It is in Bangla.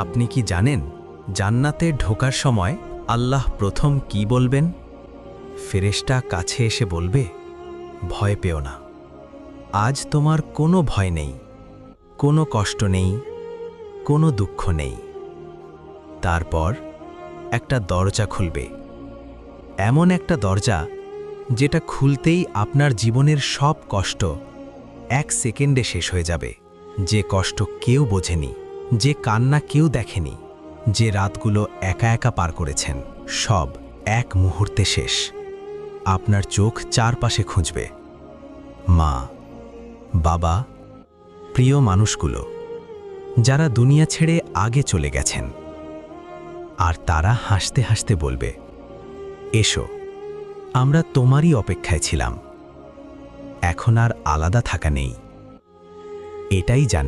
আপনি কি জানেন জান্নাতে ঢোকার সময় আল্লাহ প্রথম কি বলবেন? ফেরেশতা কাছে এসে বলবে, ভয় পেও না, আজ তোমার কোনো ভয় নেই, কোনো কষ্ট নেই, কোনো দুঃখ নেই। তারপর একটা দরজা খুলবে, এমন একটা দরজা যেটা খুলতেই আপনার জীবনের সব কষ্ট 1 সেকেন্ডে শেষ হয়ে যাবে। যে কষ্ট কেউ বোঝেনি, যে কান্না কেউ দেখেনি, যে রাতগুলো একা একা পার করেছেন, সব এক মুহূর্তে শেষ। আপনার চোখ চারপাশে খুঁজবে, মা, বাবা, প্রিয় মানুষগুলো যারা দুনিয়া ছেড়ে আগে চলে গেছেন। আর তারা হাসতে হাসতে বলবে, এসো, আমরা তোমারই অপেক্ষায় ছিলাম। এখন আর আলাদা থাকা নেই। এটাই জান।